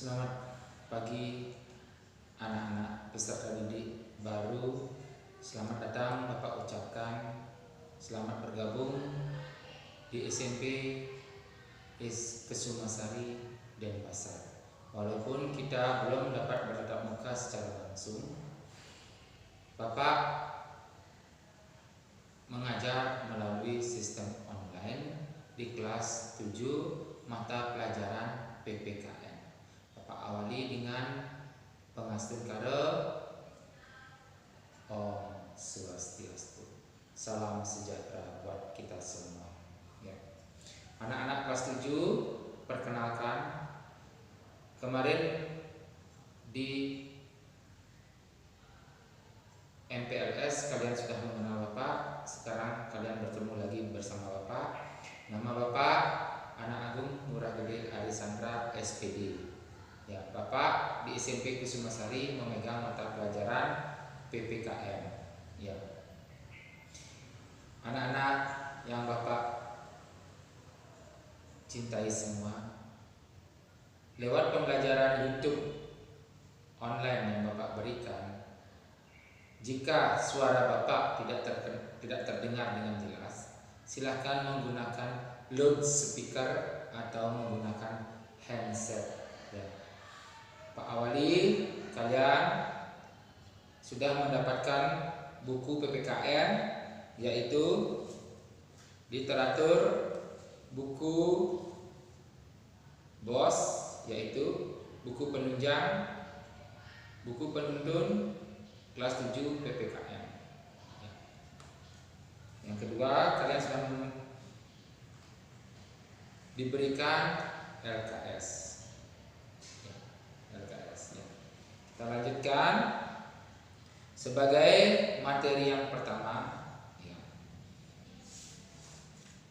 Selamat pagi anak-anak peserta didik baru. Selamat datang Bapak ucapkan. Selamat bergabung di SMP Kesumasari Denpasar. Walaupun kita belum dapat bertatap muka secara langsung, Bapak mengajar melalui sistem online di kelas 7 mata pelajaran PPKN. Bapak awali dengan Pangastuh Karo Om Swastiastu. Salam sejahtera buat kita semua ya. Anak-anak kelas 7, perkenalkan, kemarin di MPLS kalian sudah mengenal Bapak. Sekarang kalian bertemu lagi bersama Bapak. Nama Bapak Anak Agung Ngurah Gede Arisandra SPD. Ya, Bapak di SMP Kusumasari memegang mata pelajaran PPKN. Ya. Anak-anak yang Bapak cintai semua, lewat pembelajaran YouTube online yang Bapak berikan, jika suara Bapak tidak terdengar dengan jelas, silahkan menggunakan loudspeaker atau menggunakan handset. Ya. Pak awali, kalian sudah mendapatkan buku PPKN, yaitu literatur, buku BOS, yaitu buku penunjang, buku penuntun kelas 7 PPKN. Yang kedua, kalian sudah diberikan LKS. Kita lanjutkan sebagai materi yang pertama.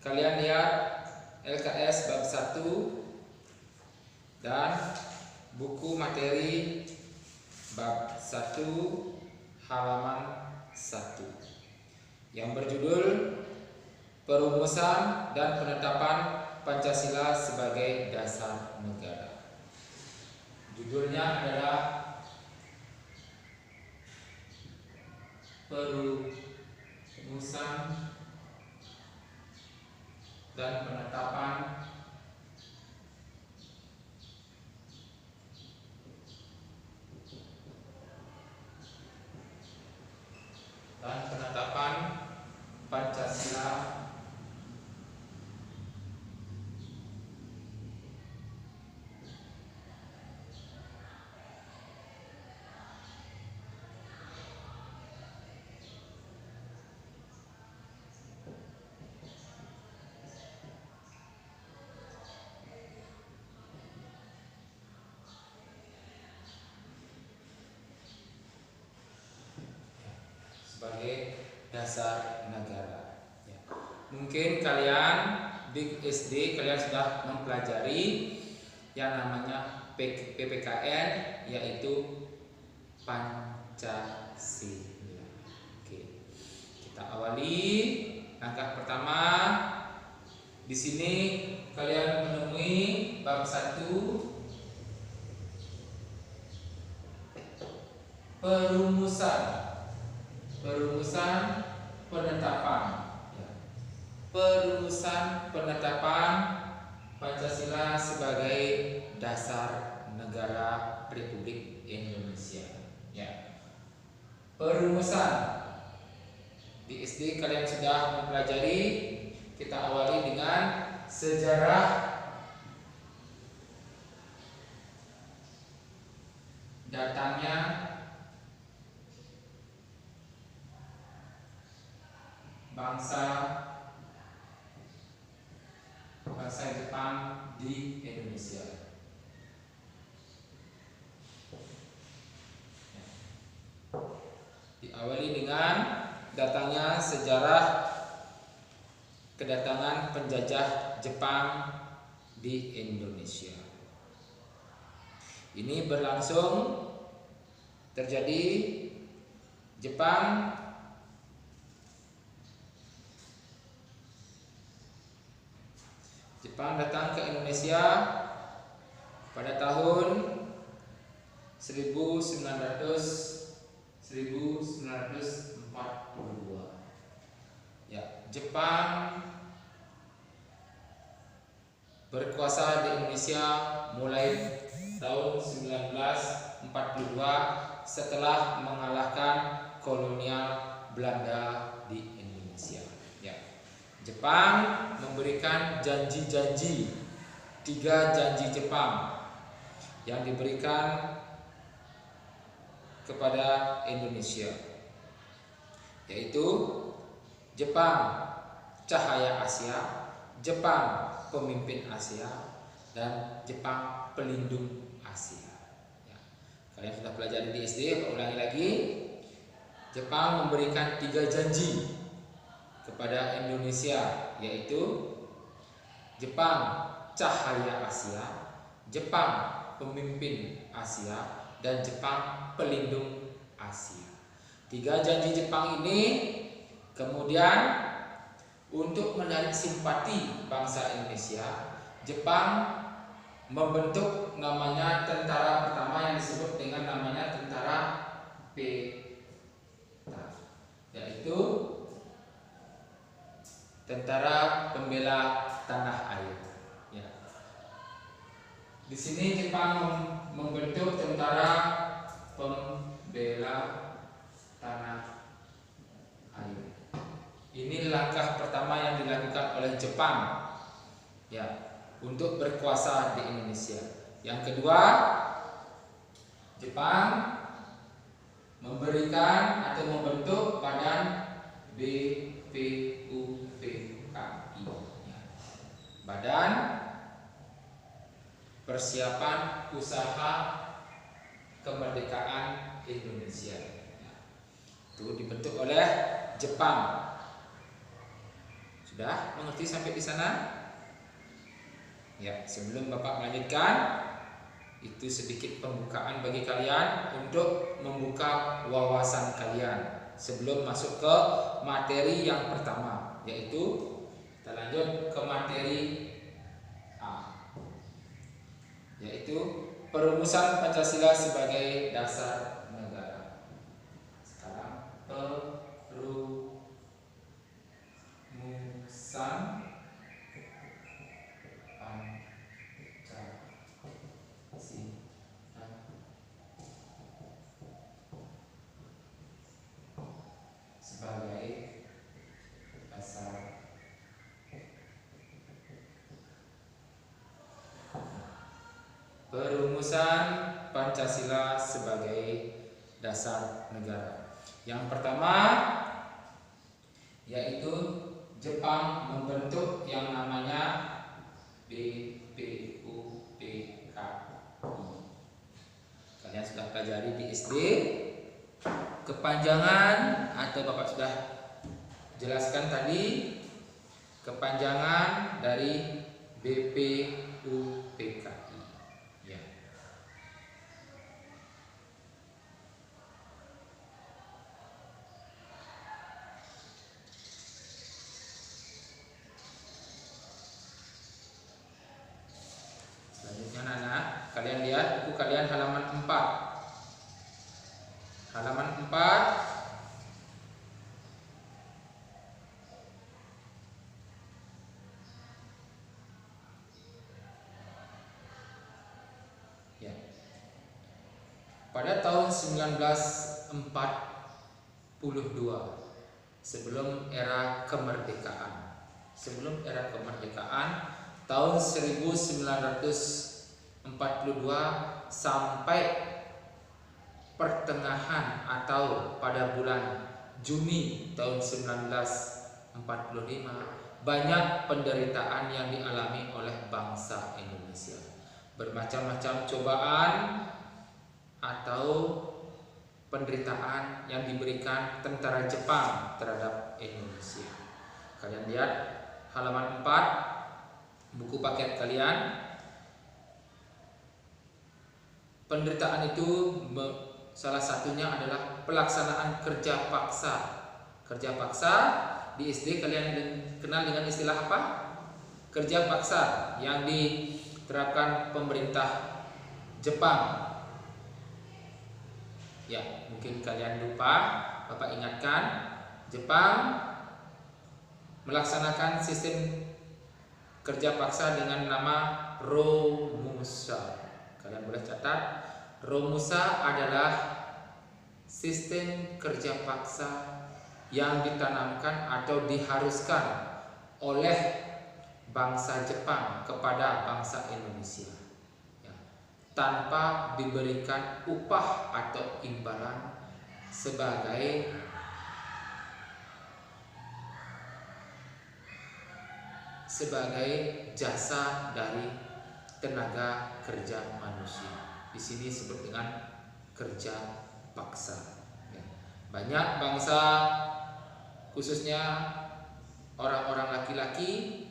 Kalian lihat LKS bab 1 dan buku materi bab 1 halaman 1 yang berjudul Perumusan dan Penetapan Pancasila sebagai Dasar Negara. Judulnya adalah Perumusan dan Penetapan Pancasila sebagai dasar negara. Ya. Mungkin kalian di SD kalian sudah mempelajari yang namanya PPKN, yaitu Pancasila. Oke. Kita awali langkah pertama. Di sini kalian menemui bab 1 Perumusan penetapan. Perumusan penetapan Pancasila sebagai dasar negara Republik Indonesia. Ya. Perumusan di SD kalian sudah mempelajari. Kita awali dengan sejarah datangnya bangsa Jepang di Indonesia. Diawali dengan datangnya sejarah kedatangan penjajah Jepang di Indonesia. Ini berlangsung terjadi Jepang datang ke Indonesia pada tahun 1942. Ya, Jepang berkuasa di Indonesia mulai tahun 1942 setelah mengalahkan kolonial Belanda di Indonesia. Ya. Jepang memberikan janji-janji, 3 janji Jepang yang diberikan kepada Indonesia, yaitu Jepang cahaya Asia, Jepang pemimpin Asia, dan Jepang pelindung Asia. Ya. Kalian sudah pelajari di SD, saya ulangi lagi. Jepang memberikan 3 janji kepada Indonesia, yaitu Jepang cahaya Asia, Jepang pemimpin Asia, dan Jepang pelindung Asia. 3 janji Jepang ini kemudian untuk menarik simpati bangsa Indonesia, Jepang membentuk namanya tentara pertama yang disebut dengan namanya tentara PETA, yaitu Tentara Pembela Tanah Air. Ya. Di sini Jepang membentuk Tentara Pembela Tanah Air. Ini langkah pertama yang dilakukan oleh Jepang, ya, untuk berkuasa di Indonesia. Yang kedua, Jepang memberikan atau membentuk badan BPUPKI, ya. Badan Persiapan Usaha Kemerdekaan Indonesia. Itu dibentuk oleh Jepang. Sudah mengerti sampai di sana? Ya, sebelum Bapak melanjutkan, itu sedikit pembukaan bagi kalian untuk membuka wawasan kalian sebelum masuk ke materi yang pertama, yaitu kita lanjut ke materi A, yaitu perumusan Pancasila sebagai dasar negara. Sekarang perumusan sebagai dasar perumusan Pancasila sebagai dasar negara. Yang pertama yaitu Jepang membentuk yang namanya BPUPKI. Kalian sudah pelajari di SD. Kepanjangan atau Bapak sudah jelaskan tadi, kepanjangan dari BPUPKI. Ya. Selanjutnya anak-anak, kalian lihat buku kalian halaman 4. Halaman 4. Ya. Pada tahun 1942, sebelum era kemerdekaan. Tahun 1942 sampai pertengahan atau pada bulan Juni tahun 1945, banyak penderitaan yang dialami oleh bangsa Indonesia. Bermacam-macam cobaan atau penderitaan yang diberikan tentara Jepang terhadap Indonesia. Kalian lihat halaman 4 buku paket kalian. Penderitaan itu salah satunya adalah pelaksanaan kerja paksa. Kerja paksa di SD kalian kenal dengan istilah apa? Kerja paksa yang diterapkan pemerintah Jepang Ya, mungkin kalian lupa, Bapak ingatkan, Jepang melaksanakan sistem kerja paksa dengan nama Romusa. Kalian boleh catat, Romusa adalah sistem kerja paksa yang ditanamkan atau diharuskan oleh bangsa Jepang kepada bangsa Indonesia, ya, tanpa diberikan upah atau imbalan sebagai jasa dari tenaga kerja manusia. Di sini disebut dengan kerja paksa. Ya. Banyak bangsa, khususnya orang-orang laki-laki,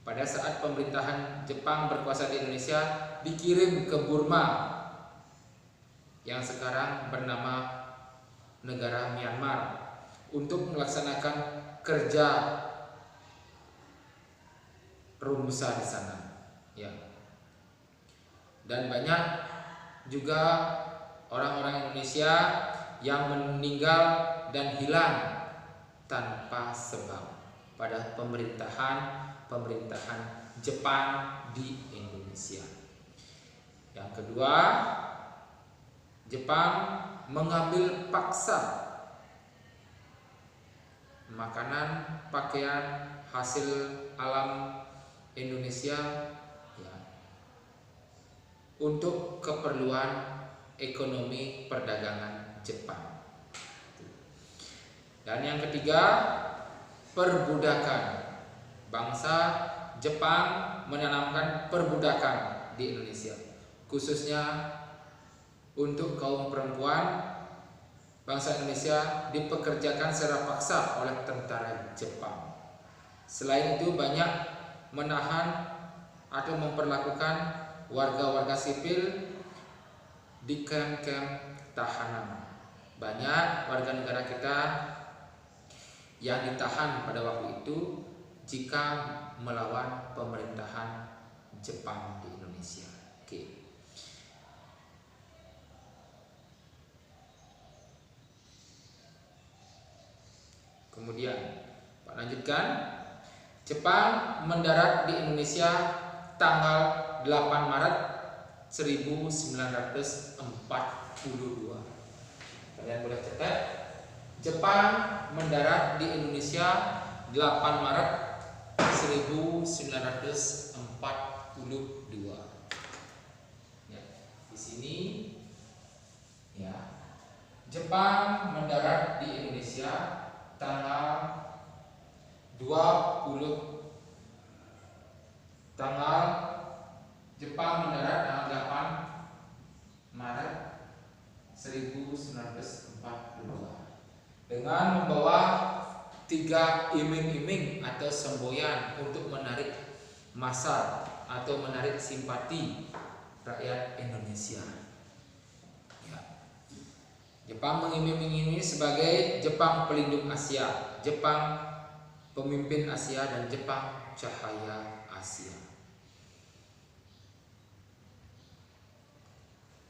pada saat pemerintahan Jepang berkuasa di Indonesia dikirim ke Burma yang sekarang bernama negara Myanmar untuk melaksanakan kerja Romusa di sana, ya. Dan banyak juga orang-orang Indonesia yang meninggal dan hilang tanpa sebab pada pemerintahan Jepang di Indonesia. Yang kedua, Jepang mengambil paksa makanan, pakaian, hasil alam Indonesia, ya, untuk keperluan ekonomi perdagangan Jepang. Dan yang ketiga, perbudakan. Bangsa Jepang menanamkan perbudakan di Indonesia, khususnya untuk kaum perempuan. Bangsa Indonesia dipekerjakan secara paksa oleh tentara Jepang. Selain itu, banyak menahan atau memperlakukan warga-warga sipil di kamp-kamp tahanan. Banyak warga negara kita yang ditahan pada waktu itu jika melawan pemerintahan Jepang di Indonesia. Oke. Kemudian Pak lanjutkan, Jepang mendarat di Indonesia tanggal 8 Maret 1942. Kalian boleh catat, Jepang mendarat di Indonesia 8 Maret 1942. Ya, di sini, ya, Jepang mendarat di Indonesia tanggal 20 Jepang mendarat tanggal 8 Maret 1942 dengan membawa 3 iming-iming atau semboyan untuk menarik massa atau menarik simpati rakyat Indonesia. Ya. Jepang mengiming-imingi sebagai Jepang pelindung Asia, Jepang pemimpin Asia, dan Jepang cahaya Asia.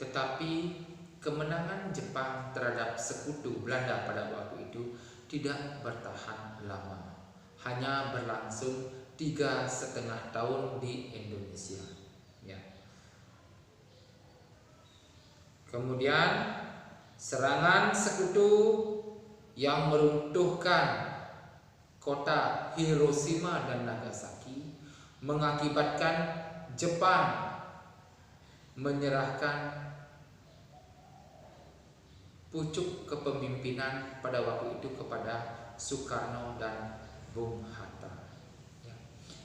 Tetapi kemenangan Jepang terhadap sekutu Belanda pada waktu itu tidak bertahan lama, hanya berlangsung 3,5 tahun di Indonesia. Ya. Kemudian serangan sekutu yang meruntuhkan kota Hiroshima dan Nagasaki mengakibatkan Jepang menyerahkan pucuk kepemimpinan pada waktu itu kepada Soekarno dan Bung Hatta. Ya.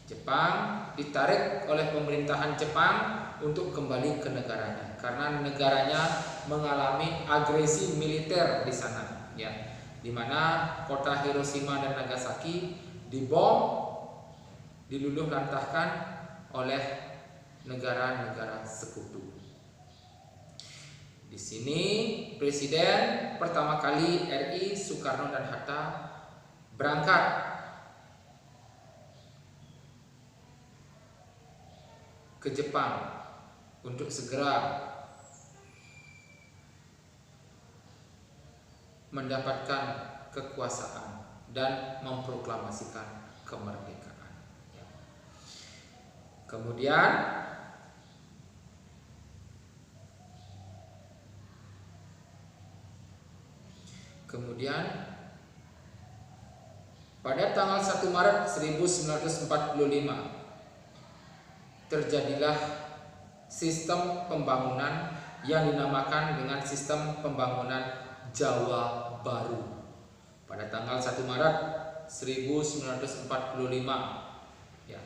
Jepang ditarik oleh pemerintahan Jepang untuk kembali ke negaranya karena negaranya mengalami agresi militer di sana, ya, di mana kota Hiroshima dan Nagasaki dibom, diluluh lantahkan oleh negara-negara sekutu. Di sini Presiden pertama kali RI Soekarno dan Hatta berangkat ke Jepang untuk segera mendapatkan kekuasaan dan memproklamasikan kemerdekaan. Ya. Kemudian pada tanggal 1 Maret 1945 terjadilah sistem pembangunan yang dinamakan dengan sistem pembangunan Jawa Baru. Pada tanggal 1 Maret 1945 ya,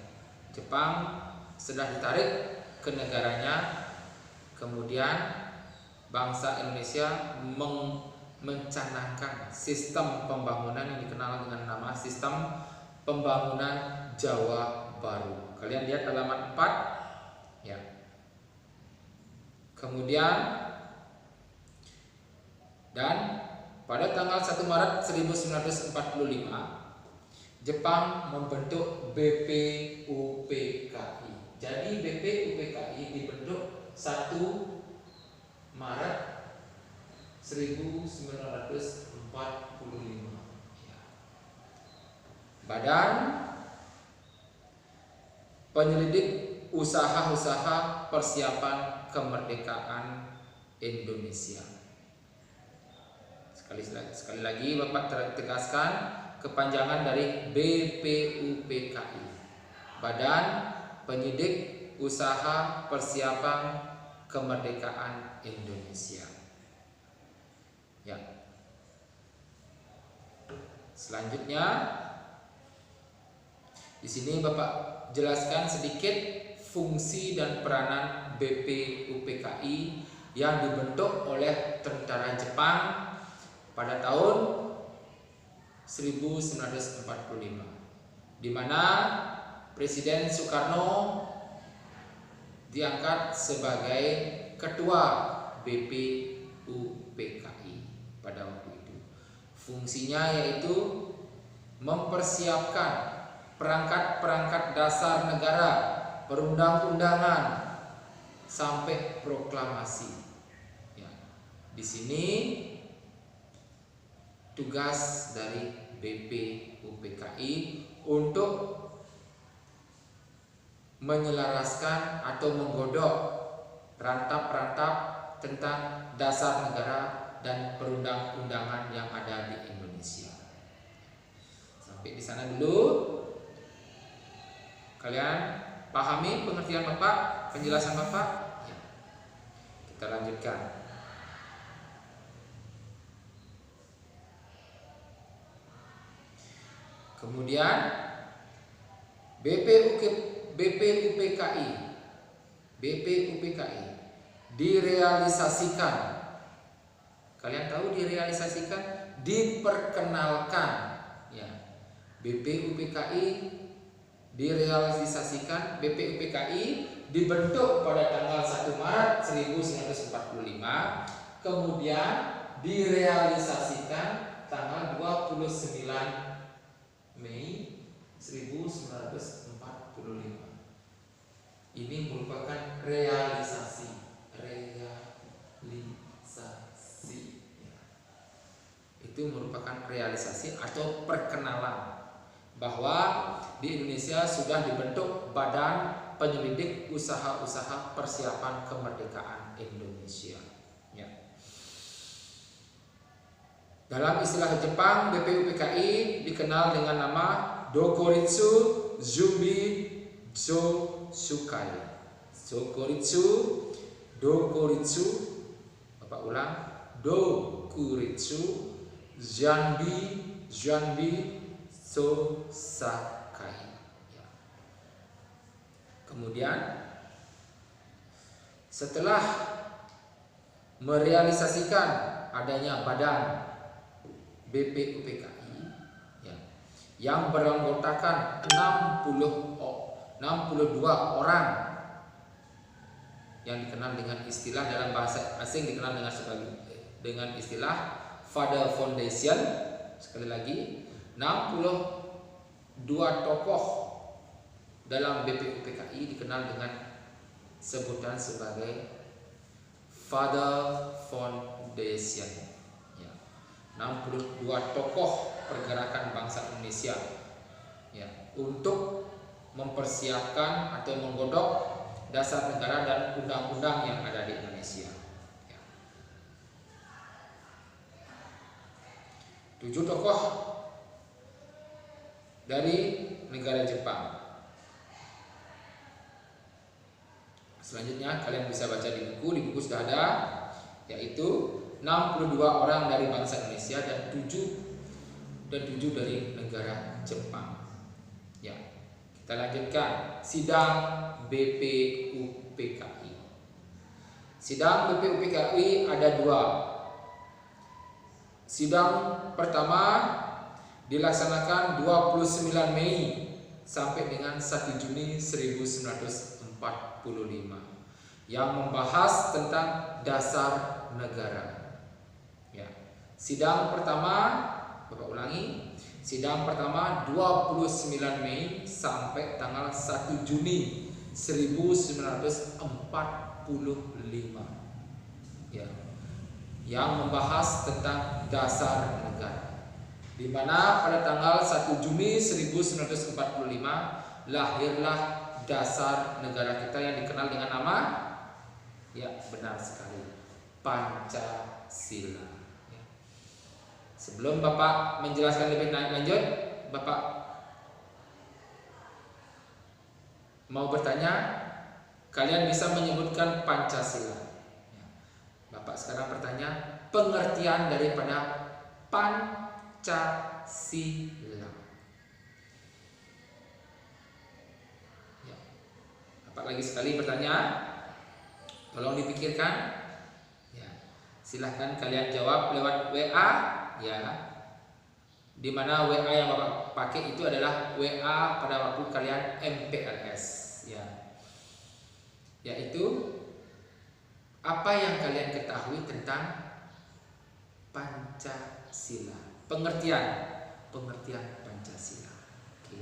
Jepang sudah ditarik ke negaranya. Kemudian bangsa Indonesia mencanangkan sistem pembangunan yang dikenal dengan nama sistem pembangunan Jawa Baru. Kalian lihat halaman 4 ya. Kemudian dan pada tanggal 1 Maret 1945 Jepang membentuk BPUPKI. Jadi BPUPKI dibentuk 1 Maret 1945. Badan Penyelidik Usaha-usaha Persiapan Kemerdekaan Indonesia. Sekali lagi Bapak tegaskan kepanjangan dari BPUPKI, Badan Penyidik Usaha Persiapan Kemerdekaan Indonesia. Ya. Selanjutnya di sini Bapak jelaskan sedikit fungsi dan peranan BPUPKI yang dibentuk oleh tentara Jepang pada tahun 1945, di mana Presiden Soekarno diangkat sebagai ketua BPUPKI pada waktu itu. Fungsinya yaitu mempersiapkan perangkat-perangkat dasar negara, perundang-undangan sampai proklamasi. Ya. Di sini tugas dari BPUPKI untuk menyelaraskan atau menggodok rantap-rantap tentang dasar negara dan perundang-undangan yang ada di Indonesia. Sampai di sana dulu. Kalian pahami pengertian Bapak, penjelasan Bapak? Ya. Kita lanjutkan. Kemudian BPUPKI direalisasikan. Kalian tahu direalisasikan? Diperkenalkan. Ya. BPUPKI direalisasikan. BPUPKI dibentuk pada tanggal 1 Maret 1945, kemudian direalisasikan tanggal 29 Mei 1945. Ini merupakan realisasi. Itu merupakan realisasi atau perkenalan bahwa di Indonesia sudah dibentuk Badan Penyelidik Usaha-usaha Persiapan Kemerdekaan Indonesia. Ya. Dalam istilah Jepang, BPUPKI dikenal dengan nama Dokuritsu Zumbi Joshukai. Dokuritsu, Bapak ulang, Dokuritsu Janbi Sosakai. Ya. Kemudian setelah merealisasikan adanya badan BPUPKI ya, yang beranggotakan 62 orang yang dikenal dengan istilah dalam bahasa asing dikenal dengan istilah Father Foundation. Sekali lagi, 62 tokoh dalam BPUPKI dikenal dengan sebutan sebagai Father Foundation. Ya. 62 tokoh pergerakan bangsa Indonesia ya, untuk mempersiapkan atau menggodok dasar negara dan undang-undang yang ada di Indonesia. 7 tokoh dari negara Jepang. Selanjutnya kalian bisa baca di buku sudah ada, yaitu 62 orang dari bangsa Indonesia dan 7 dari negara Jepang. Ya, kita lanjutkan sidang BPUPKI. Sidang BPUPKI ada 2. Sidang pertama dilaksanakan 29 Mei sampai dengan 1 Juni 1945 yang membahas tentang dasar negara. Ya. Sidang pertama, Bapak ulangi, sidang pertama 29 Mei sampai tanggal 1 Juni 1945. Ya. Yang membahas tentang dasar negara, di mana pada tanggal 1 Juni 1945 lahirlah dasar negara kita yang dikenal dengan nama, ya benar sekali, Pancasila. Ya. Sebelum Bapak menjelaskan lebih lanjut, Bapak mau bertanya, kalian bisa menyebutkan Pancasila. Bapak sekarang bertanya pengertian daripada Pancasila. Ya. Bapak lagi sekali bertanya, tolong dipikirkan. Ya. Silahkan kalian jawab lewat WA, ya. Di mana WA yang Bapak pakai itu adalah WA pada waktu kalian MPLS, ya. Yaitu apa yang kalian ketahui tentang Pancasila? Pengertian Pancasila. Oke.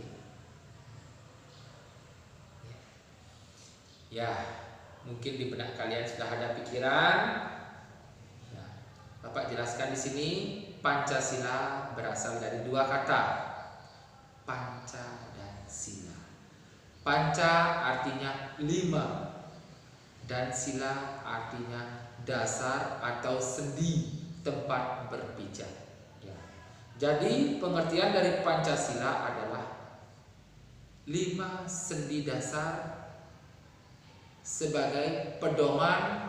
Ya, mungkin di benak kalian sudah ada pikiran. Ya, Bapak jelaskan di sini, Pancasila berasal dari 2 kata, panca dan sila. Panca artinya 5. Dan sila artinya dasar atau sendi tempat berpijak. Ya. Jadi pengertian dari Pancasila adalah 5 sendi dasar sebagai pedoman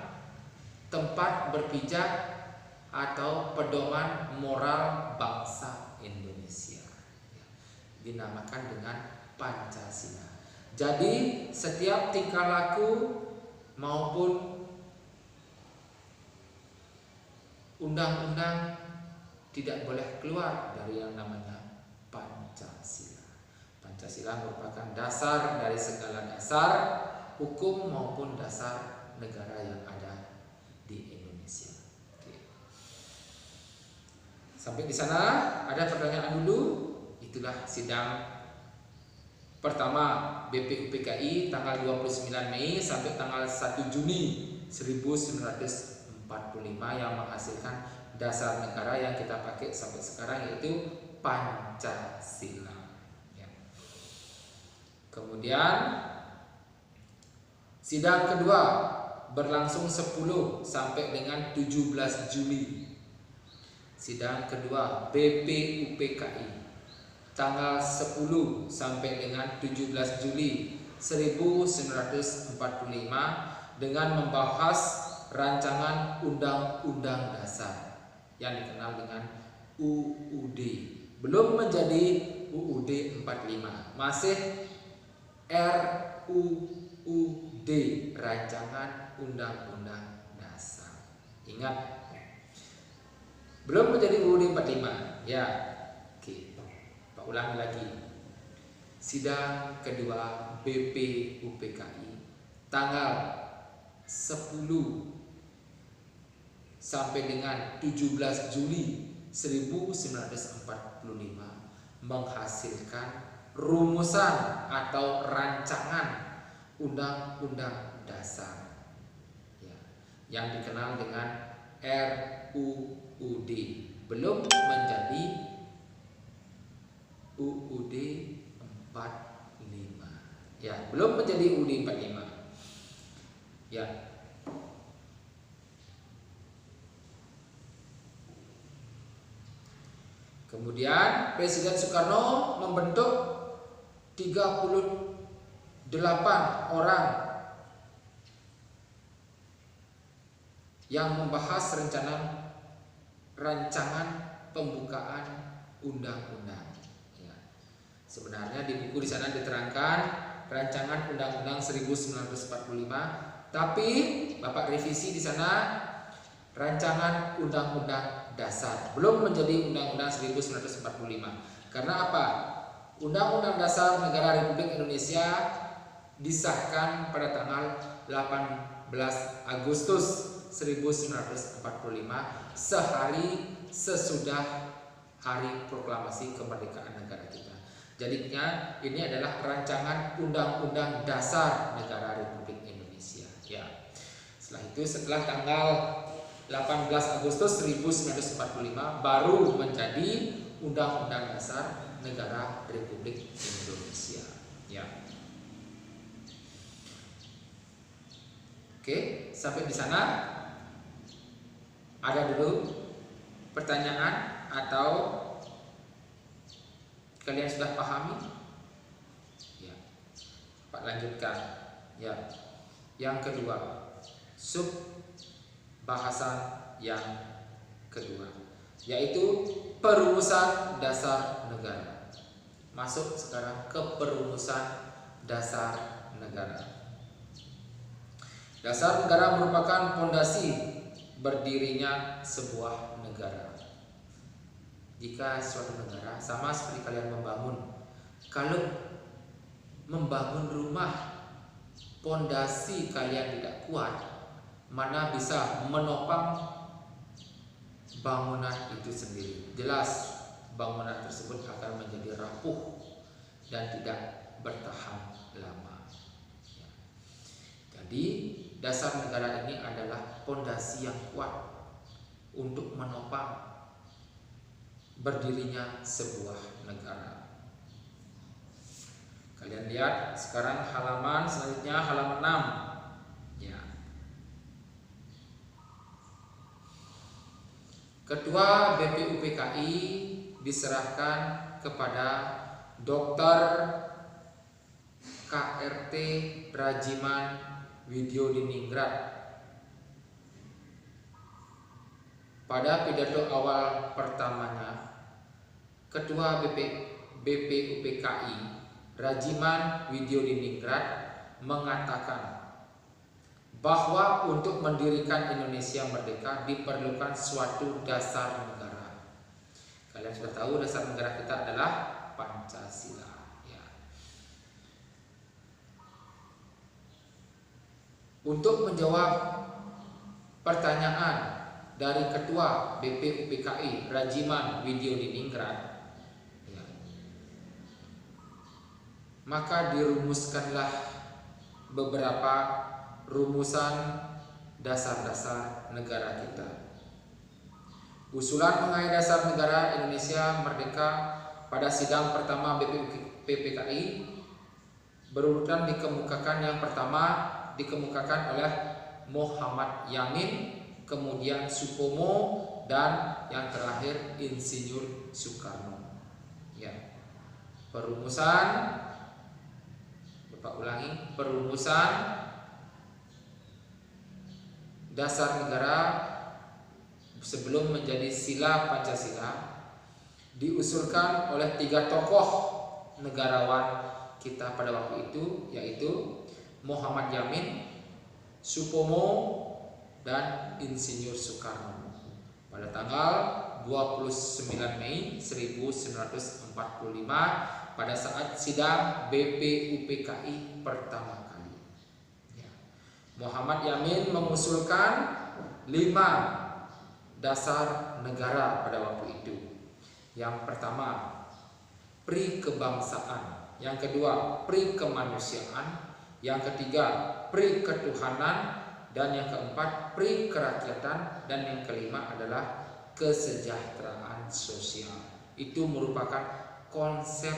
tempat berpijak atau pedoman moral bangsa Indonesia. Ya. Dinamakan dengan Pancasila. Jadi setiap tingkah laku maupun undang-undang tidak boleh keluar dari yang namanya Pancasila. Pancasila merupakan dasar dari segala dasar hukum maupun dasar negara yang ada di Indonesia. Oke. Sampai di sana ada pertanyaan dulu. Itulah sidang pertama BPUPKI tanggal 29 Mei sampai tanggal 1 Juni 1945 yang menghasilkan dasar negara yang kita pakai sampai sekarang, yaitu Pancasila. Ya. Kemudian sidang kedua berlangsung 10 sampai dengan 17 Juli. Sidang kedua BPUPKI tanggal 10 sampai dengan 17 Juli 1945 dengan membahas rancangan Undang-Undang Dasar yang dikenal dengan UUD. Belum menjadi UUD 45, masih RUUD, Rancangan Undang-Undang Dasar. Ingat, belum menjadi UUD 45, ya. Ulangi lagi, sidang kedua BPUPKI tanggal 10 sampai dengan 17 Juli 1945 menghasilkan rumusan atau rancangan Undang-Undang Dasar, ya, yang dikenal dengan RUUD, belum menjadi UUD 45. Ya, belum menjadi UUD 45. Ya. Kemudian Presiden Soekarno membentuk 38 orang yang membahas rancangan pembukaan undang-undang. Ya. Sebenarnya di buku di sana diterangkan rancangan undang-undang 1945, tapi Bapak revisi di sana rancangan undang-undang dasar, belum menjadi undang-undang 1945. Karena apa? Undang-undang Dasar Negara Republik Indonesia disahkan pada tanggal 18 Agustus 1945, sehari sesudah hari proklamasi kemerdekaan negara kita. Jadinya ini adalah rancangan undang-undang dasar negara Republik Indonesia. Ya. Setelah tanggal 18 Agustus 1945 baru menjadi undang-undang dasar negara Republik Indonesia. Ya. Oke, sampai di sana ada dulu pertanyaan atau kalian sudah pahami? Ya. Pak lanjutkan. Ya. Yang kedua, sub bahasan yang kedua, yaitu perumusan dasar negara. Masuk sekarang ke perumusan dasar negara. Dasar negara merupakan fondasi berdirinya sebuah negara. Jika suatu negara, sama seperti kalian membangun, kalau membangun rumah fondasi kalian tidak kuat, mana bisa menopang bangunan itu sendiri? Jelas bangunan tersebut akan menjadi rapuh dan tidak bertahan lama. Jadi dasar negara ini adalah fondasi yang kuat untuk menopang berdirinya sebuah negara. Kalian lihat sekarang halaman selanjutnya, halaman 6. Ya. Ketua BPUPKI diserahkan kepada Dr. KRT Rajiman Widyodiningrat. Pada pidato awal pertamanya, Ketua BPUPKI Rajiman Widyodiningrat mengatakan bahwa untuk mendirikan Indonesia merdeka diperlukan suatu dasar negara. Kalian sudah tahu dasar negara kita adalah Pancasila. Ya. Untuk menjawab pertanyaan dari Ketua BPUPKI Rajiman Widyodiningrat, ya, maka dirumuskanlah beberapa rumusan dasar-dasar negara kita. Usulan mengenai dasar negara Indonesia merdeka pada sidang pertama BPUPKI berurutan dikemukakan. Yang pertama dikemukakan oleh Muhammad Yamin, kemudian Supomo, dan yang terakhir Insinyur Soekarno. Ya. Perumusan, Bapak ulangi, perumusan dasar negara sebelum menjadi sila Pancasila diusulkan oleh 3 tokoh negarawan kita pada waktu itu, yaitu Muhammad Yamin, Supomo, dan Insinyur Soekarno pada tanggal 29 Mei 1945 pada saat sidang BPUPKI pertama kali. Ya. Muhammad Yamin mengusulkan 5 dasar negara pada waktu itu. Yang pertama, pri kebangsaan. Yang kedua, pri kemanusiaan. Yang ketiga, pri ketuhanan. Dan yang keempat, pri kerakyatan. Dan yang kelima adalah kesejahteraan sosial. Itu merupakan konsep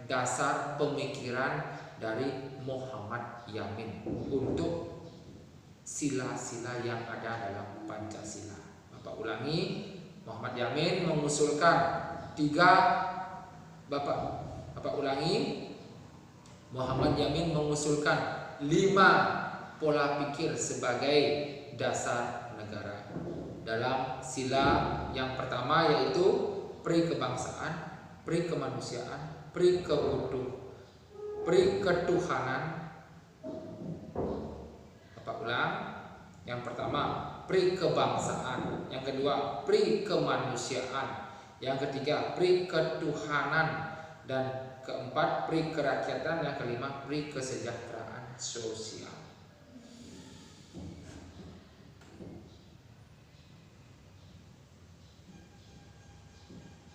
dasar pemikiran dari Muhammad Yamin untuk sila-sila yang ada dalam Pancasila. Bapak ulangi, Muhammad Yamin mengusulkan Muhammad Yamin mengusulkan 5 pola pikir sebagai dasar negara. Dalam sila yang pertama yaitu pri kebangsaan, pri kemanusiaan, pri ketuhanan. Bapak ulang. Yang pertama pri kebangsaan, yang kedua pri kemanusiaan, yang ketiga pri ketuhanan, dan keempat pri kerakyatan, yang kelima pri kesejahteraan sosial.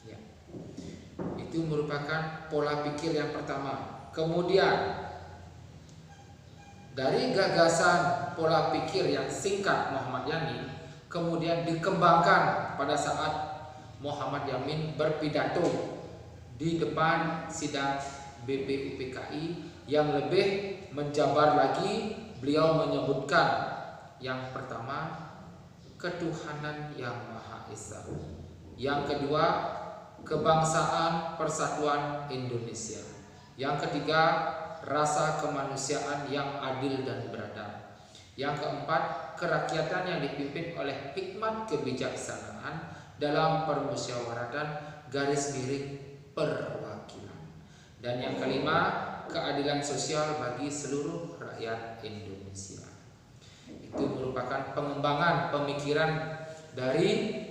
Ya. Itu merupakan pola pikir yang pertama. Kemudian dari gagasan pola pikir yang singkat Muhammad Yamin kemudian dikembangkan pada saat Muhammad Yamin berpidato di depan sidang BPUPKI yang lebih menjabar lagi. Beliau menyebutkan yang pertama ketuhanan yang Maha Esa, yang kedua kebangsaan persatuan Indonesia, yang ketiga rasa kemanusiaan yang adil dan beradab, yang keempat kerakyatan yang dipimpin oleh hikmat kebijaksanaan dalam permusyawaratan garis miring perwakilan, dan yang kelima keadilan sosial bagi seluruh rakyat Indonesia. Itu merupakan pengembangan pemikiran dari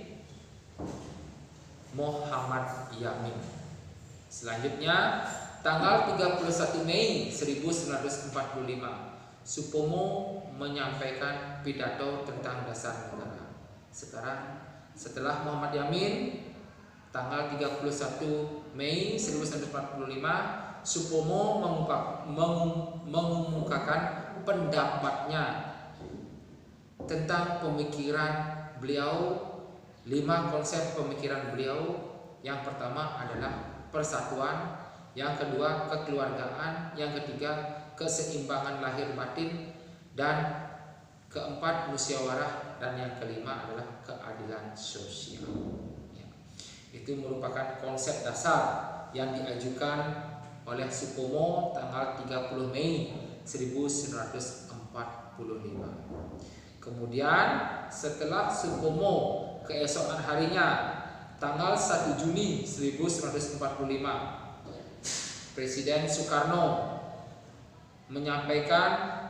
Muhammad Yamin. Selanjutnya tanggal 31 Mei 1945 Supomo menyampaikan pidato tentang dasar negara. Sekarang setelah Muhammad Yamin tanggal 31 Mei 1945 Supomo mengumumkakan pendapatnya tentang pemikiran beliau, 5 konsep pemikiran beliau. Yang pertama adalah persatuan, yang kedua kekeluargaan, yang ketiga keseimbangan lahir batin, dan keempat musyawarah, dan yang kelima adalah keadilan sosial. Ya. Itu merupakan konsep dasar yang diajukan oleh Supomo tanggal 30 Mei 1945. Kemudian setelah Supomo, keesokan harinya tanggal 1 Juni 1945 Presiden Soekarno menyampaikan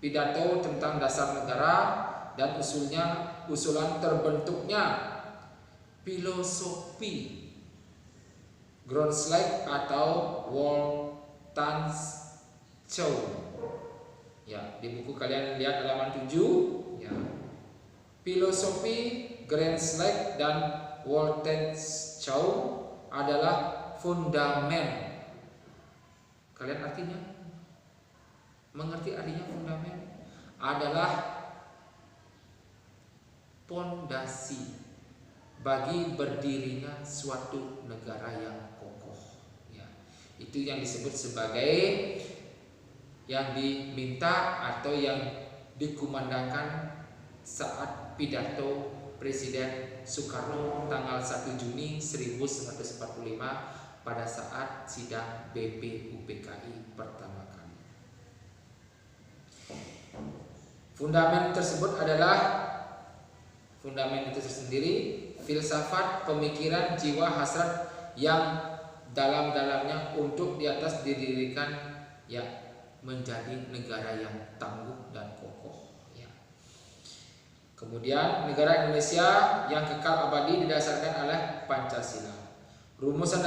pidato tentang dasar negara dan usulan terbentuknya filosofi Groendswijk atau Wollstonecraft. Ya, di buku kalian lihat halaman 7 ya. Filosofi Groendswijk dan Wollstonecraft adalah fundamen. Kalian artinya? Mengerti artinya fundamen? Adalah pondasi bagi berdirinya suatu negara yang kokoh. Ya, itu yang disebut sebagai yang diminta atau yang dikumandangkan saat pidato Presiden Soekarno tanggal 1 Juni 1945 pada saat sidang BPUPKI pertama kali. Fundament tersebut adalah fundament itu sendiri filsafat, pemikiran, jiwa, hasrat yang dalam-dalamnya untuk di atas didirikan ya menjadi negara yang tangguh dan kokoh ya. Kemudian negara Indonesia yang kekal abadi didasarkan oleh Pancasila. Rumusan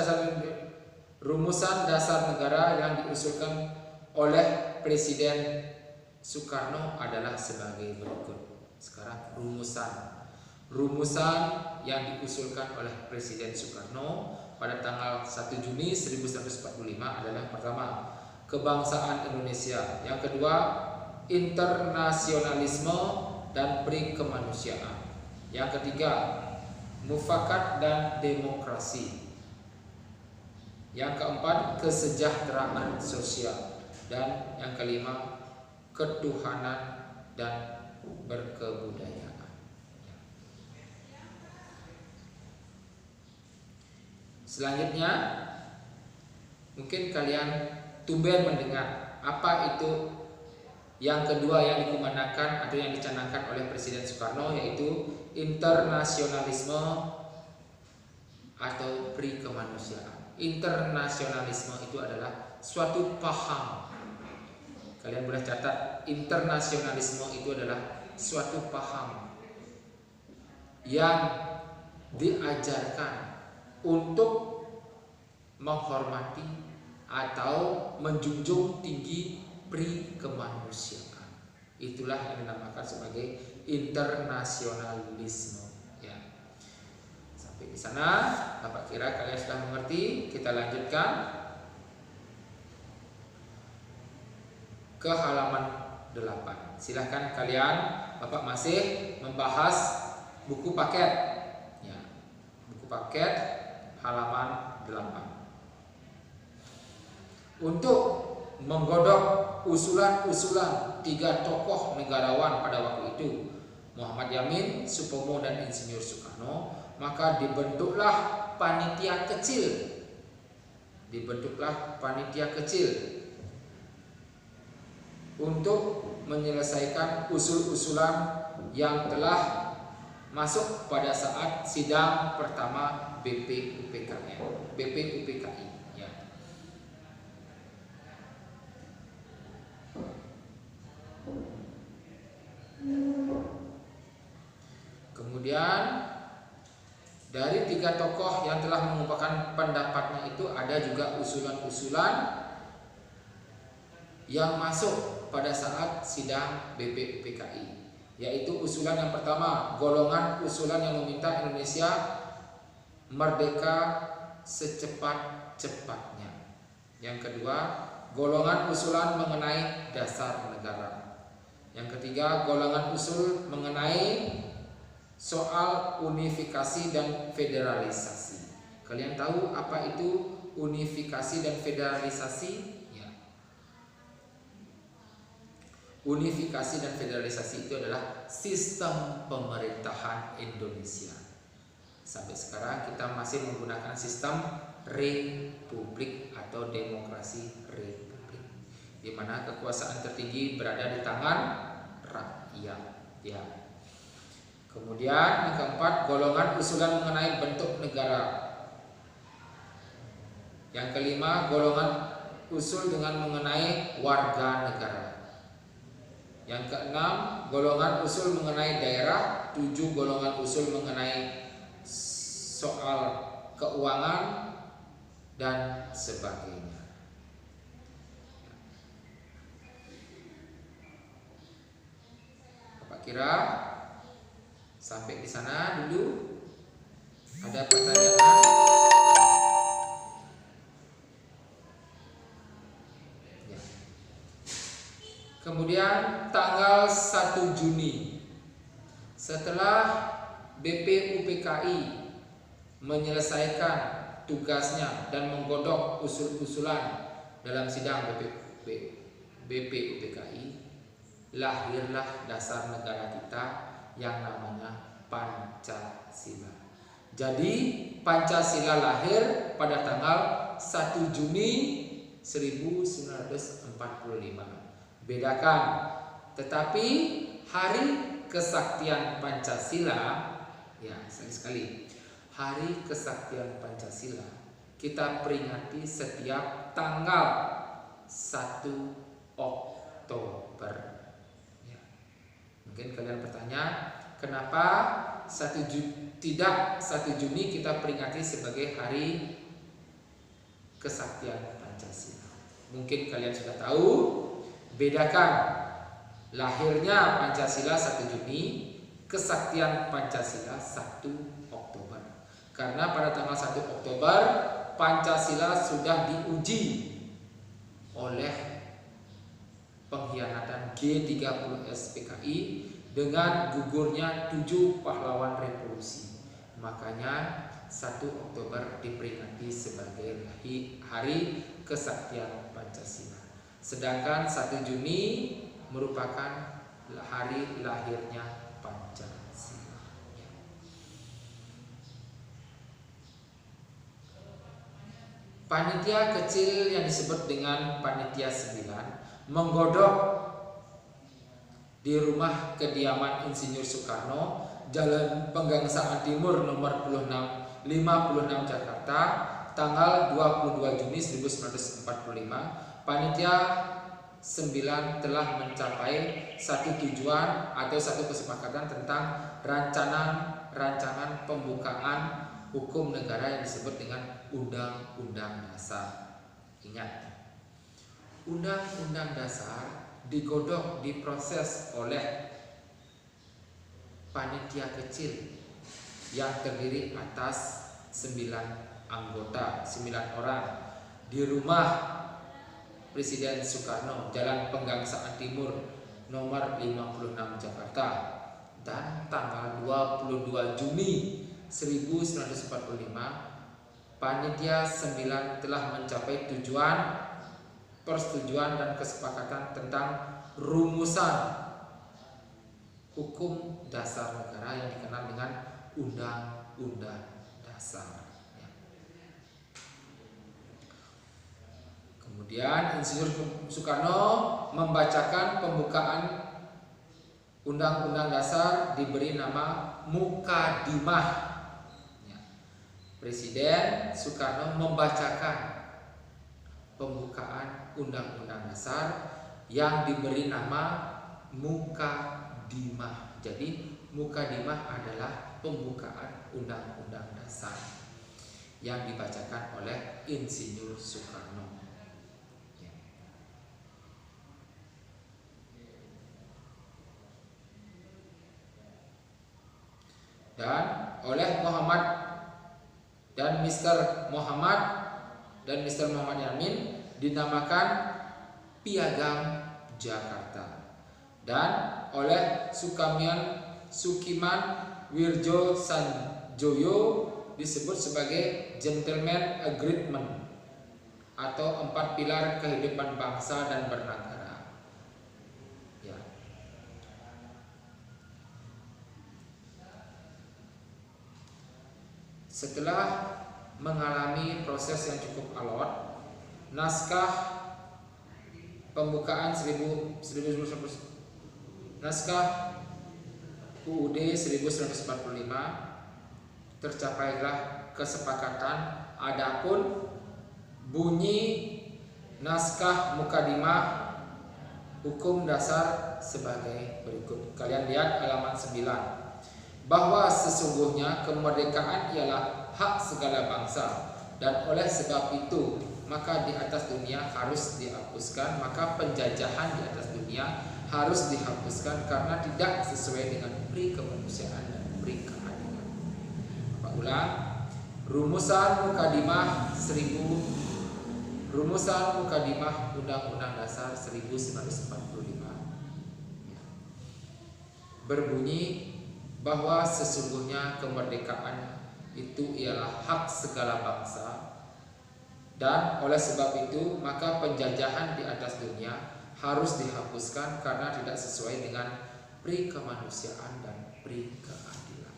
dasar negara yang diusulkan oleh Presiden Soekarno adalah sebagai berikut. Sekarang rumusan yang diusulkan oleh Presiden Soekarno pada tanggal 1 Juni 1945 adalah pertama, kebangsaan Indonesia, yang kedua, internasionalisme dan pri kemanusiaan, yang ketiga, mufakat dan demokrasi. Yang keempat, kesejahteraan sosial. Dan yang kelima, ketuhanan dan berkebudayaan. Selanjutnya, mungkin kalian tumben mendengar apa itu yang kedua yang dikumandangkan atau yang dicanangkan oleh Presiden Soekarno, yaitu internasionalisme atau pri kemanusiaan. Internasionalisme itu adalah suatu paham. Kalian boleh catat, internasionalisme itu adalah suatu paham yang diajarkan untuk menghormati atau menjunjung tinggi pri kemanusiaan. Itulah yang dinamakan sebagai internasionalisme. Di sana, Bapak kira kalian sudah mengerti. Kita lanjutkan ke halaman 8. Silahkan kalian, Bapak masih membahas buku paket, ya, buku paket halaman 8. Untuk menggodok usulan-usulan 3 tokoh negarawan pada waktu itu, Muhammad Yamin, Supomo, dan Insinyur Soekarno, maka dibentuklah panitia kecil. Untuk menyelesaikan usul-usulan yang telah masuk pada saat sidang pertama BPUPKI. Ya. Kemudian dari 3 tokoh yang telah mengungkapkan pendapatnya itu, ada juga usulan-usulan yang masuk pada saat sidang BPUPKI, yaitu usulan yang pertama, golongan usulan yang meminta Indonesia merdeka secepat-cepatnya. Yang kedua, golongan usulan mengenai dasar negara. Yang ketiga, golongan usul mengenai soal unifikasi dan federalisasi. Kalian tahu apa itu unifikasi dan federalisasi? Ya. Unifikasi dan federalisasi itu adalah sistem pemerintahan Indonesia. Sampai sekarang kita masih menggunakan sistem republik atau demokrasi republik, di mana kekuasaan tertinggi berada di tangan rakyat. Ya. Kemudian yang keempat, golongan usulan mengenai bentuk negara. Yang kelima, golongan usul dengan mengenai warga negara. Yang keenam, golongan usul mengenai daerah. 7, golongan usul mengenai soal keuangan dan sebagainya. Bapak kira sampai di sana dulu? Ada pertanyaan? Ya. Kemudian tanggal 1 Juni, setelah BPUPKI menyelesaikan tugasnya dan menggodok usul-usulan dalam sidang BPUPKI, lahirlah dasar negara kita yang namanya Pancasila. Jadi Pancasila lahir pada tanggal 1 Juni 1945. Bedakan, tetapi hari kesaktian Pancasila, ya sekali, hari kesaktian Pancasila kita peringati setiap tanggal 1 Oktober. Mungkin kalian bertanya, kenapa 1 Juni kita peringati sebagai hari kesaktian Pancasila? Mungkin kalian sudah tahu. Bedakan lahirnya Pancasila 1 Juni, kesaktian Pancasila 1 Oktober. Karena pada tanggal 1 Oktober Pancasila sudah diuji oleh pengkhianatan G30S PKI dengan gugurnya 7 pahlawan revolusi. Makanya 1 Oktober diperingati sebagai Hari Kesaktian Pancasila. Sedangkan 1 Juni merupakan hari lahirnya Pancasila. Panitia kecil yang disebut dengan Panitia 9 menggodok di rumah kediaman Insinyur Soekarno, Jalan Pegangsaan Timur nomor 56 Jakarta, tanggal 22 Juni 1945. Panitia 9 telah mencapai satu tujuan atau satu kesepakatan tentang rancangan pembukaan hukum negara yang disebut dengan Undang-Undang Dasar. Ingat, Undang-Undang Dasar digodok, diproses oleh panitia kecil yang terdiri atas 9 anggota, 9 orang di rumah Presiden Soekarno, Jalan Pegangsaan Timur nomor 56 Jakarta, dan tanggal 22 Juni 1945 panitia 9 telah mencapai persetujuan dan kesepakatan tentang rumusan hukum dasar negara yang dikenal dengan Undang-Undang Dasar. Kemudian Insinyur Soekarno membacakan pembukaan Undang-Undang Dasar, diberi nama Mukadimah. Presiden Soekarno membacakan pembukaan Undang-Undang Dasar yang diberi nama Mukadimah. Jadi Mukadimah adalah pembukaan Undang-Undang Dasar yang dibacakan oleh Insinyur Soekarno. Dan oleh Muhammad dan Mr. Muhammad Yamin dinamakan Piagam Jakarta, dan oleh Sukiman Wirjo Sanjoyo disebut sebagai Gentleman Agreement atau 4 pilar kehidupan bangsa dan bernegara. Ya. Setelah mengalami proses yang cukup alot, naskah pembukaan naskah UUD 1945 tercapailah kesepakatan. Adapun bunyi naskah Mukadimah hukum dasar sebagai berikut. Kalian lihat halaman 9. Bahwa sesungguhnya kemerdekaan ialah hak segala bangsa, dan oleh sebab itu maka di atas dunia harus dihapuskan, maka penjajahan di atas dunia harus dihapuskan karena tidak sesuai dengan pri kemanusiaan dan pri keadilan. Pak ulang, rumusan Mukadimah Undang-Undang Dasar 1945 berbunyi bahwa sesungguhnya kemerdekaan itu ialah hak segala bangsa, dan oleh sebab itu maka penjajahan di atas dunia harus dihapuskan karena tidak sesuai dengan pri kemanusiaan dan pri keadilan.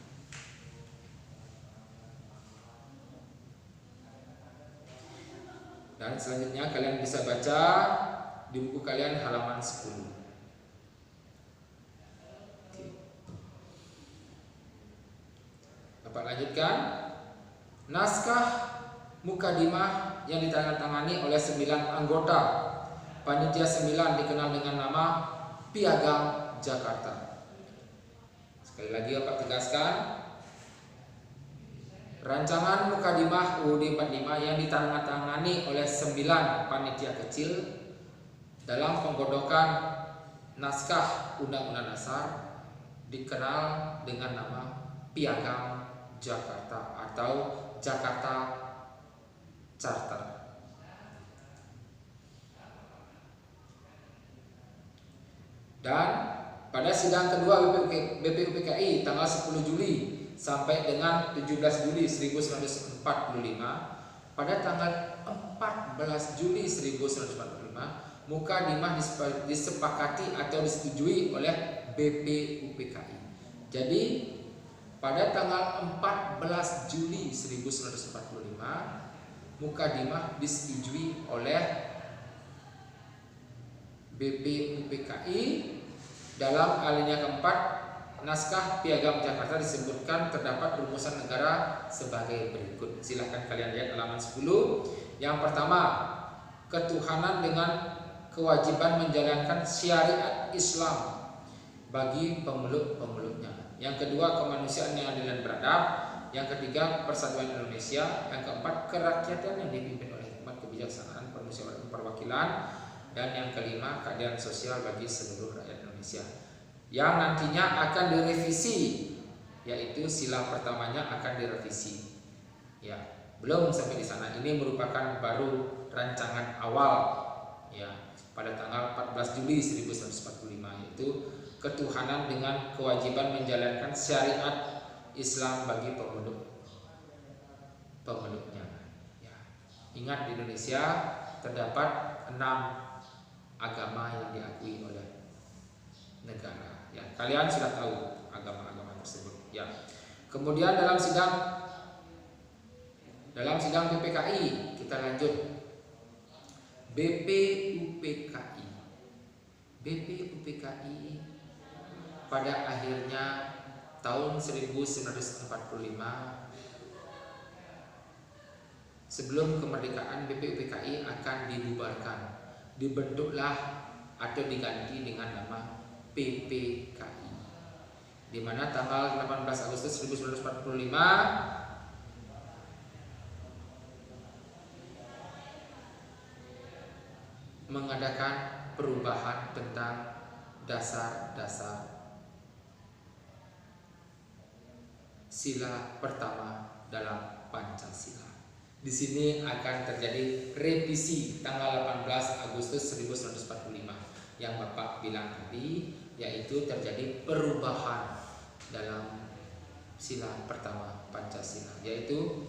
Dan selanjutnya kalian bisa baca di buku kalian halaman 10. Dapat lanjutkan. Naskah Mukadimah yang ditandatangani oleh 9 anggota Panitia 9 dikenal dengan nama Piagam Jakarta. Sekali lagi Bapak tegaskan, rancangan Mukadimah UUD 45 yang ditandatangani oleh 9 panitia kecil dalam penggodokan naskah Undang-Undang Dasar dikenal dengan nama Piagam Jakarta atau Jakarta Charter. Dan pada sidang kedua BPUPKI tanggal 10 Juli sampai dengan 17 Juli 1945. Pada tanggal 14 Juli 1945 Mukadimah disepakati atau disetujui oleh BPUPKI. Jadi pada tanggal 14 Juli 1945 Mukadimah disetujui oleh BPUPKI. Dalam alinea keempat naskah Piagam Jakarta disebutkan terdapat rumusan negara sebagai berikut. Silahkan kalian lihat halaman 10. Yang pertama, ketuhanan dengan kewajiban menjalankan syariat Islam bagi pemeluk-pemeluknya. Yang kedua, kemanusiaan yang adil dan beradab. Yang ketiga, persatuan Indonesia. Yang keempat, kerakyatan yang dipimpin oleh hikmat, kebijaksanaan, permusyawaratan, perwakilan. Dan yang kelima, keadilan sosial bagi seluruh rakyat Indonesia, yang nantinya akan direvisi, yaitu sila pertamanya akan direvisi. Ya, belum sampai di sana. Ini merupakan baru rancangan awal. Ya, pada tanggal 14 Juli 1945, yaitu ketuhanan dengan kewajiban menjalankan syariat Islam bagi pemeluknya. Ya. Ingat, di Indonesia terdapat 6 agama yang diakui oleh negara. Ya, kalian sudah tahu agama-agama tersebut. Ya. Kemudian dalam sidang BPKI kita lanjut. BPUPKI pada akhirnya tahun 1945, sebelum kemerdekaan, BPUPKI akan dibubarkan. Dibentuklah atau diganti dengan nama PPKI, di mana tanggal 18 Agustus 1945 mengadakan perubahan tentang dasar-dasar sila pertama dalam Pancasila. Di sini akan terjadi revisi tanggal 18 Agustus 1945 yang Bapak bilang tadi, yaitu terjadi perubahan dalam sila pertama Pancasila, yaitu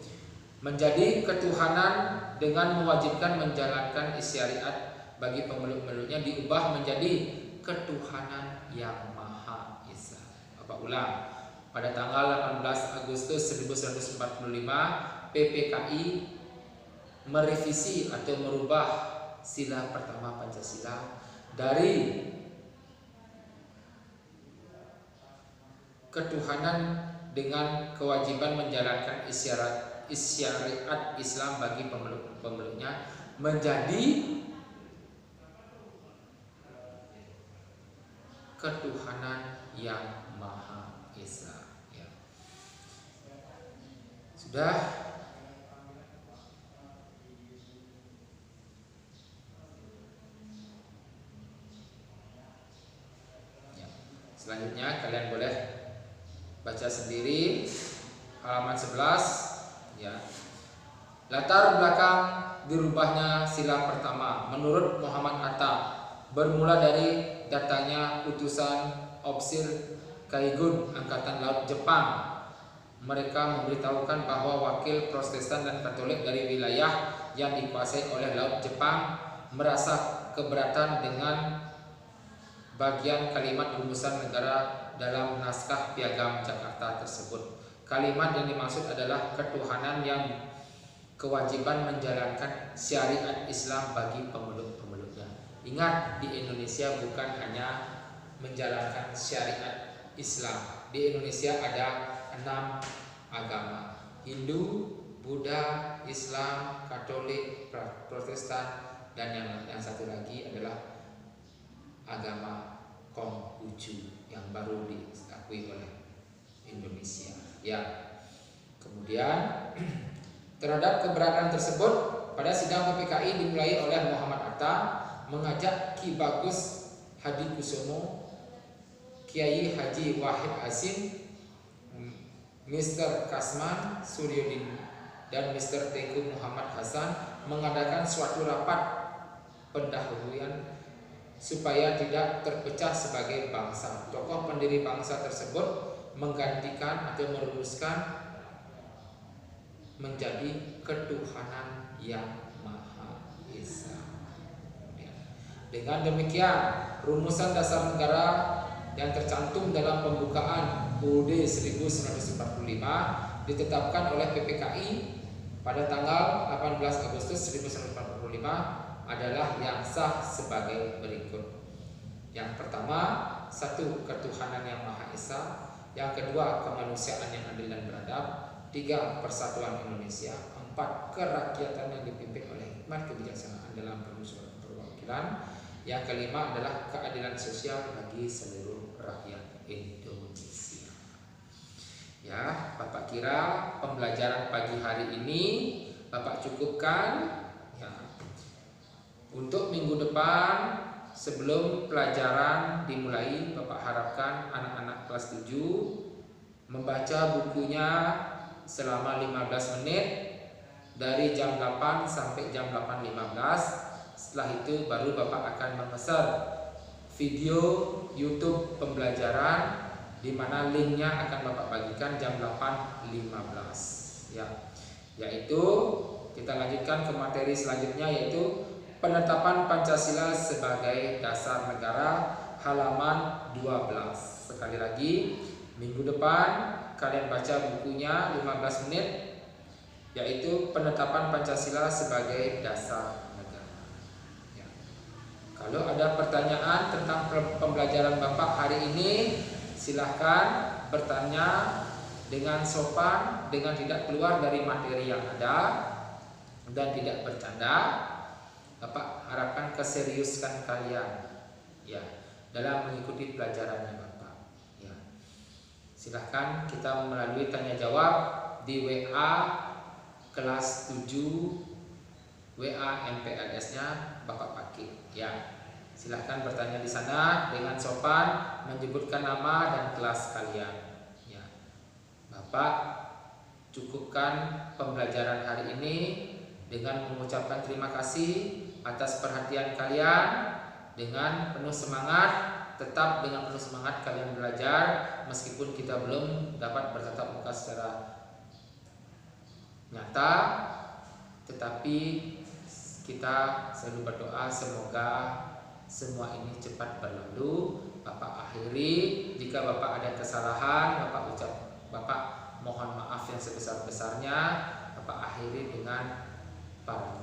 menjadi ketuhanan dengan mewajibkan menjalankan syariat bagi pemeluk-pemeluknya diubah menjadi ketuhanan yang Maha Esa. Bapak ulang, pada tanggal 18 Agustus 1945 PPKI merevisi atau merubah sila pertama Pancasila dari ketuhanan dengan kewajiban menjalankan syariat Islam bagi pemeluknya menjadi ketuhanan yang Maha Esa. Ya. Sudah. Selanjutnya kalian boleh baca sendiri halaman 11 ya. Latar belakang dirubahnya sila pertama menurut Muhammad Atta bermula dari datangnya utusan Ofisir Kaigun Angkatan Laut Jepang. Mereka memberitahukan bahwa wakil Protestan dan Katolik dari wilayah yang dikuasai oleh Laut Jepang merasa keberatan dengan bagian kalimat rumusan negara dalam naskah Piagam Jakarta tersebut. Kalimat yang dimaksud adalah ketuhanan yang kewajiban menjalankan syariat Islam bagi pemeluk-pemeluknya. Ingat, di Indonesia bukan hanya menjalankan syariat Islam. Di Indonesia ada 6 agama: Hindu, Buddha, Islam, Katolik, Protestan, dan yang satu lagi adalah agama Konghucu yang baru diakui oleh Indonesia. Ya. Kemudian terhadap keberadaan tersebut pada sidang PPKI dimulai oleh Muhammad Atta mengajak Ki Bagus Hadikusumo, Kiai Haji Wahid Hasim, Mr. Kasman Suryodin, dan Mr. Tengku Muhammad Hasan mengadakan suatu rapat pendahuluan supaya tidak terpecah sebagai bangsa. Tokoh pendiri bangsa tersebut menggantikan atau merumuskan menjadi ketuhanan yang Maha Esa. Dengan demikian, rumusan dasar negara yang tercantum dalam pembukaan UUD 1945 ditetapkan oleh PPKI pada tanggal 18 Agustus 1945 adalah yang sah sebagai berikut. Yang pertama, 1. Ketuhanan yang Maha Esa. Yang kedua, kemanusiaan yang adil dan beradab. 3. Persatuan Indonesia. 4. Kerakyatan yang dipimpin oleh hikmat kebijaksanaan dalam perwakilan. Yang kelima adalah keadilan sosial bagi seluruh rakyat Indonesia. Ya, Bapak kira pembelajaran pagi hari ini Bapak cukupkan ya. Untuk minggu depan sebelum pelajaran dimulai, Bapak harapkan anak-anak kelas 7 membaca bukunya selama 15 menit dari jam 8 sampai jam 8.15. Setelah itu baru Bapak akan memesan video YouTube pembelajaran di mana linknya akan Bapak bagikan jam 8.15 ya. Yaitu kita lanjutkan ke materi selanjutnya, yaitu penetapan Pancasila sebagai dasar negara, halaman 12. Sekali lagi, minggu depan kalian baca bukunya 15 menit, yaitu penetapan Pancasila sebagai dasar negara. Kalau ada pertanyaan tentang pembelajaran Bapak hari ini, silahkan bertanya dengan sopan, dengan tidak keluar dari materi yang ada dan tidak bercanda. Bapak harapkan keseriusan kalian ya dalam mengikuti pelajarannya Bapak. Ya. Silahkan kita melalui tanya jawab di WA kelas 7, WA MPLS-nya Bapak pakai. Ya, silahkan bertanya di sana dengan sopan, menyebutkan nama dan kelas kalian. Ya, Bapak cukupkan pembelajaran hari ini dengan mengucapkan terima kasih atas perhatian kalian. Dengan penuh semangat, tetap dengan penuh semangat kalian belajar meskipun kita belum dapat bertatap muka secara nyata, tetapi kita selalu berdoa semoga semua ini cepat berlalu. Bapak akhiri, jika Bapak ada kesalahan, Bapak mohon maaf yang sebesar-besarnya. Bapak akhiri dengan para